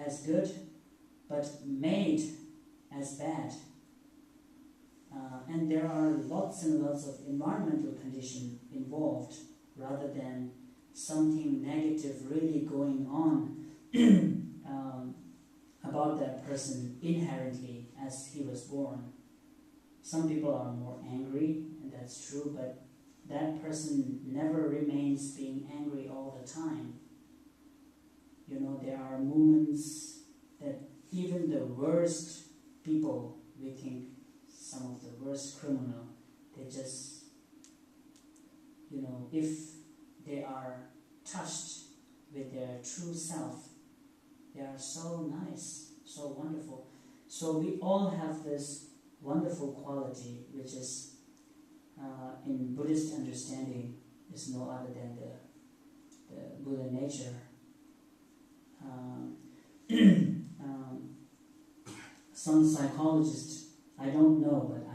as good, but made as bad. And there are lots and lots of environmental conditions involved, rather than something negative really going on about that person inherently as he was born. Some people are more angry, and that's true, but that person never remains being angry all the time. You know, there are moments that even the worst people, we think some of the worst criminal, they just, you know, if they are touched with their true self, they are so nice, so wonderful. So we all have this wonderful quality, which is, in Buddhist understanding, is no other than the Buddha nature. Some psychologists, I don't know, but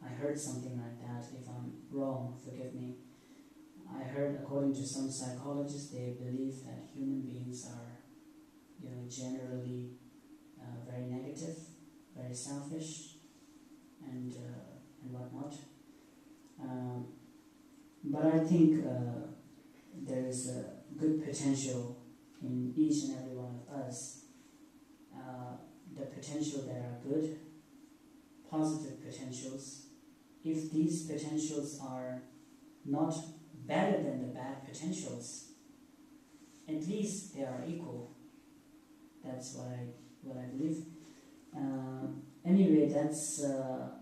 I heard something like that. If I'm wrong, forgive me. I heard, according to some psychologists, they believe that human beings are, you know, generally very negative, very selfish, and whatnot. But I think there is a good potential in each and every one of us. The potential that are good, positive potentials. If these potentials are not better than the bad potentials, at least they are equal. That's what I believe. Anyway, that's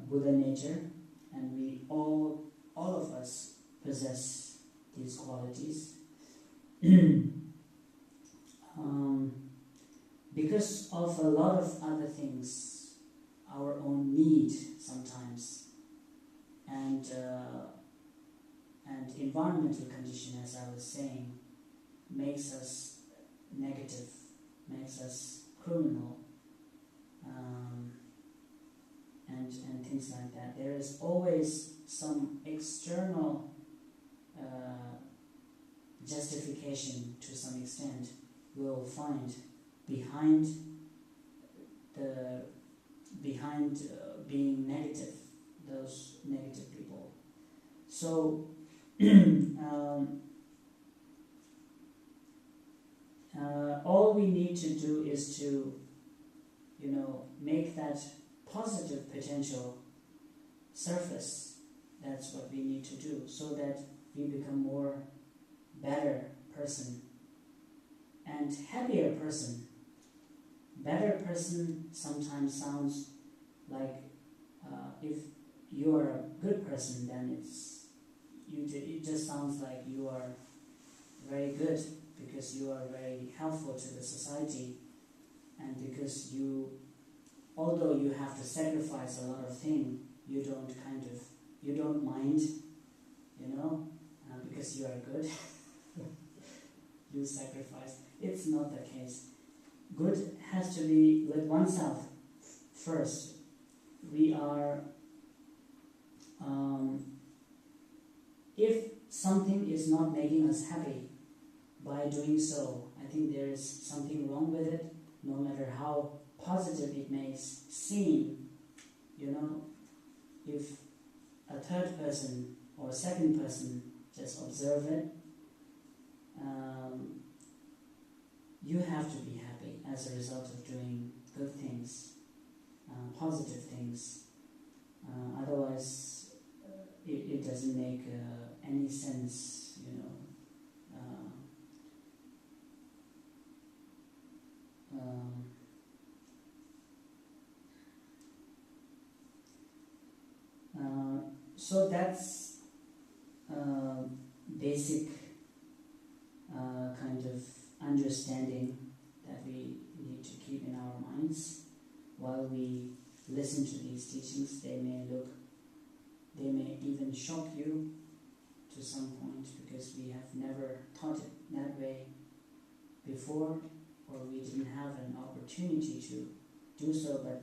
Buddha nature, and we all of us possess these qualities. Because of a lot of other things, our own need sometimes, and environmental condition, as I was saying, makes us negative, makes us criminal, and things like that. There is always some external justification to some extent we'll find behind being negative, those negative people. So all we need to do is to, you know, make that positive potential surface. That's what we need to do, so that we become more better person and happier person. Better person sometimes sounds like if you are a good person, then it just sounds like you are very good because you are very helpful to the society, and because although you have to sacrifice a lot of things, you don't mind, you know, because you are good. You sacrifice. It's not the case. Good has to be with oneself first. We are, if something is not making us happy by doing so, I think there is something wrong with it, no matter how positive it may seem. You know, if a third person or a second person just observe it, you have to be happy as a result of doing good things, positive things. Otherwise, it doesn't make any sense, you know. So that's basic kind of understanding that we need to keep in our minds while we listen to these teachings. They may even shock you to some point, because we have never taught it that way before, or we didn't have an opportunity to do so, but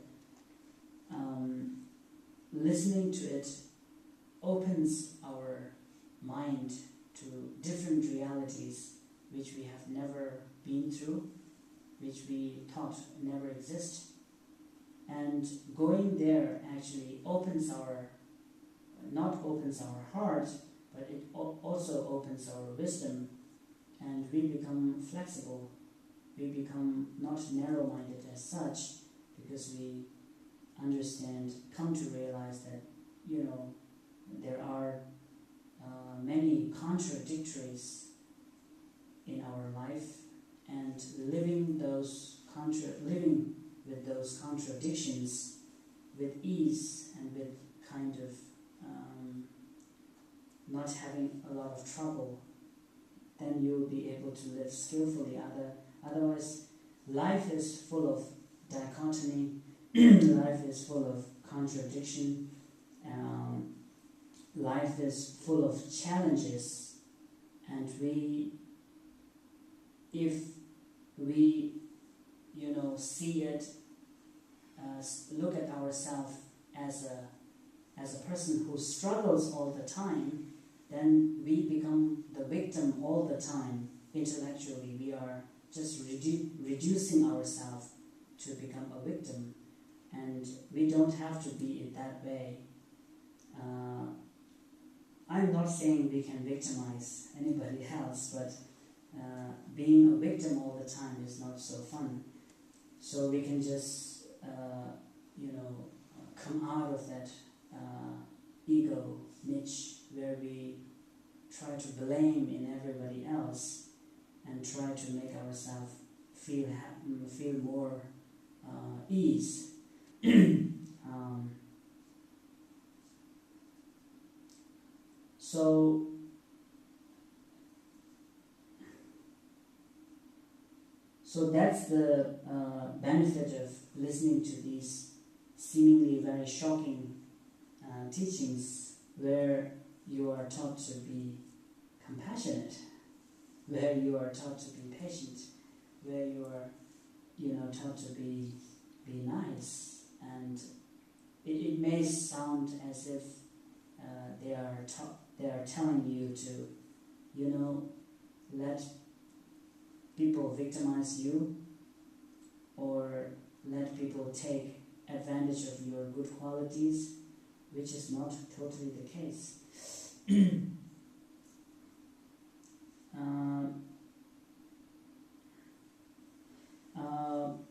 listening to it opens our mind to different realities which we have never been through, which we thought never exist. And going there actually not opens our heart, but it also opens our wisdom, and we become flexible. We become not narrow-minded as such, because we come to realize that, there are many contradictories in our life, and living with those contradictions with ease and with kind of not having a lot of trouble, then you'll be able to live skillfully. Otherwise, life is full of dichotomy, life is full of contradiction, life is full of challenges, and if we see it, look at ourselves as a person who struggles all the time, then we become the victim all the time. Intellectually, we are just reducing ourselves to become a victim, and we don't have to be in that way. I'm not saying we can victimize anybody else, but being a victim all the time is not so fun. So we can just, come out of that ego niche where we try to blame in everybody else and try to make ourselves feel more ease. So that's the benefit of listening to these seemingly very shocking teachings, where you are taught to be compassionate, where you are taught to be patient, where you are taught to be nice. And it may sound as if they are telling you to let people victimize you, or let people take advantage of your good qualities, which is not totally the case.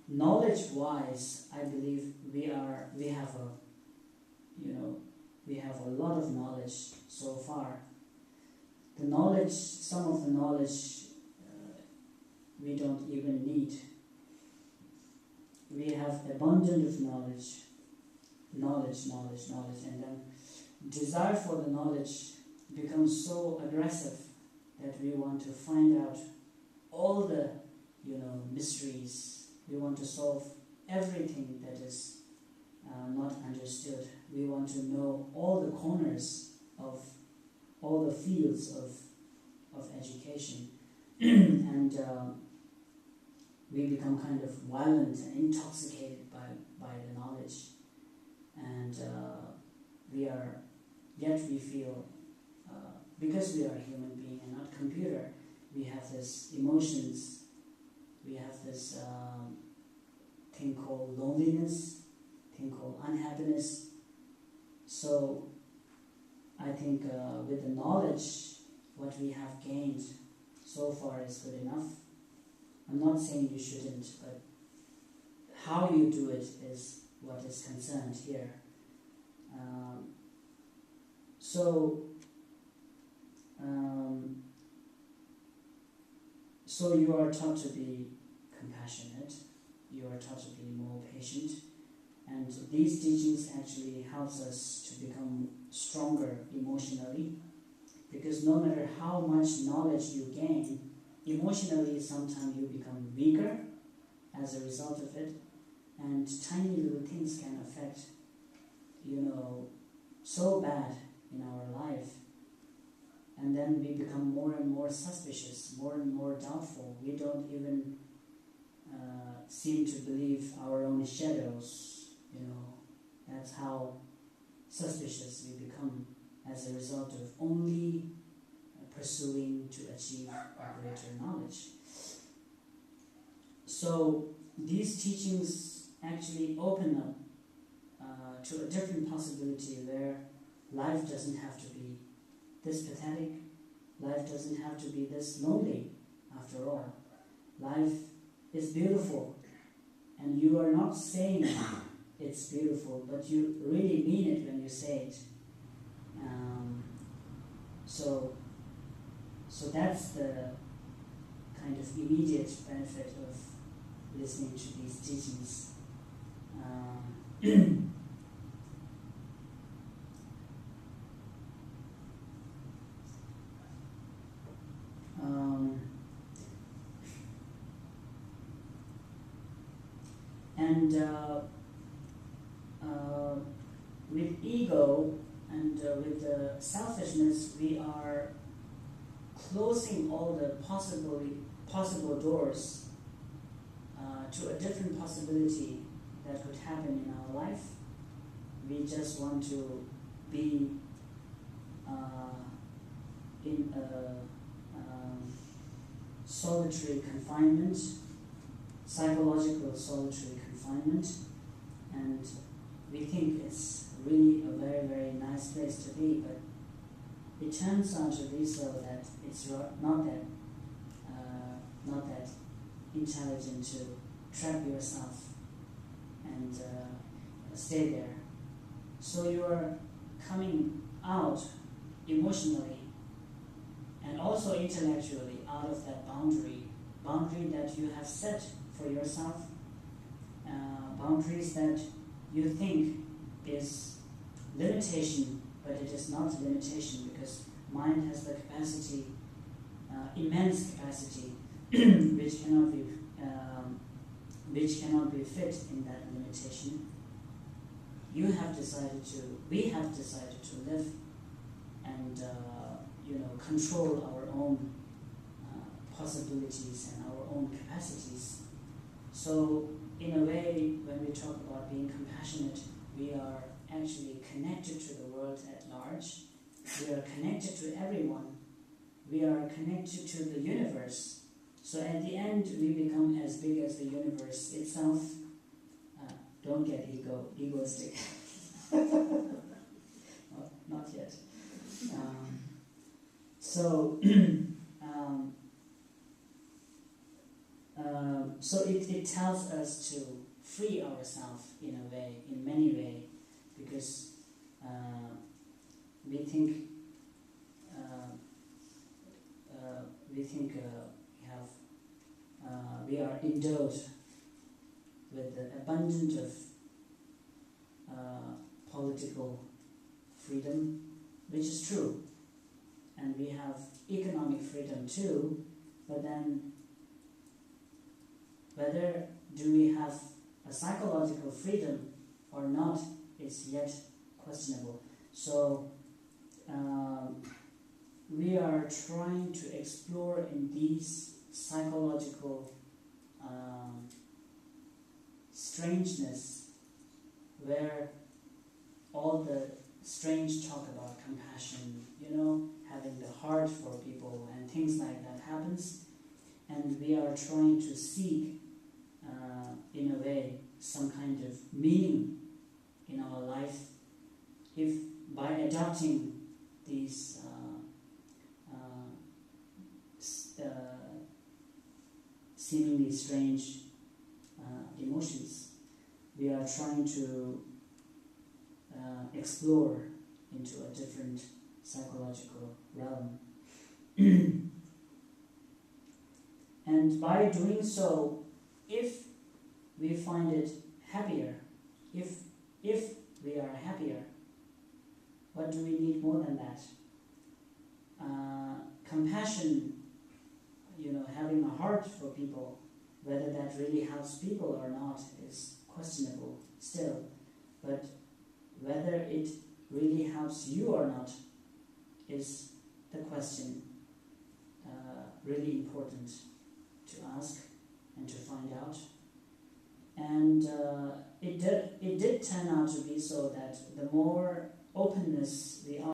Knowledge-wise, I believe we have a lot of knowledge so far. Some of the knowledge we don't even need. We have abundant of knowledge, and then desire for the knowledge becomes so aggressive that we want to find out all the mysteries. We want to solve everything that is not understood. We want to know all the corners of all the fields of education. And we become kind of violent and intoxicated by the knowledge, and we feel, because we are a human being and not computer, we have this emotions, we have this thing called loneliness, thing called unhappiness. So I think with the knowledge, what we have gained so far is good enough. I'm not saying you shouldn't, but how you do it is what is concerned here. So you are taught to be compassionate, you are taught to be more patient, and these teachings actually helps us to become stronger emotionally, because no matter how much knowledge you gain, emotionally sometimes you become weaker as a result of it, and tiny little things can affect so bad in our life, and then we become more and more suspicious, more and more doubtful. We don't even seem to believe our own shadows. That's how suspicious we become as a result of only pursuing to achieve a greater knowledge. So these teachings actually open up to a different possibility where life doesn't have to be this pathetic, life doesn't have to be this lonely after all. Life is beautiful, and you are not saying it's beautiful, but you really mean it when you say it. So that's the kind of immediate benefit of listening to these teachings. And with ego and with the selfishness, we are closing all the possible doors to a different possibility that could happen in our life. We just want to be in a solitary confinement, psychological solitary confinement, and we think it's really a very, very nice place to be, but it turns out to be so that it's not that intelligent to trap yourself and stay there. So you are coming out emotionally and also intellectually out of that boundary that you have set for yourself, boundaries that you think is limitation, but it is not limitation, because mind has the capacity, immense capacity, which cannot be fit in that limitation. We have decided to live and control our own possibilities and our own capacities. So in a way, when we talk about being compassionate, we are actually connected to the world at large. We are connected to everyone. We are connected to the universe. So at the end, we become as big as the universe itself. Don't get egoistic. Not yet. So it tells us to free ourselves in a way, in many ways, because we think we are endowed with the abundance of political freedom, which is true, and we have economic freedom too, but then whether do we have a psychological freedom or not is yet questionable. So we are trying to explore in these psychological strangeness, where all the strange talk about compassion, having the heart for people and things like that happens, and we are trying to seek in a way some kind of meaning in our life, if by adopting these seemingly strange emotions, we are trying to explore into a different psychological realm. And by doing so, if we find it happier, if we are happier, what do we need more than that? Compassion, having a heart for people, whether that really helps people or not is questionable still. But whether it really helps you or not is the question really important to ask and to find out. And it did turn out to be so that the more openness we are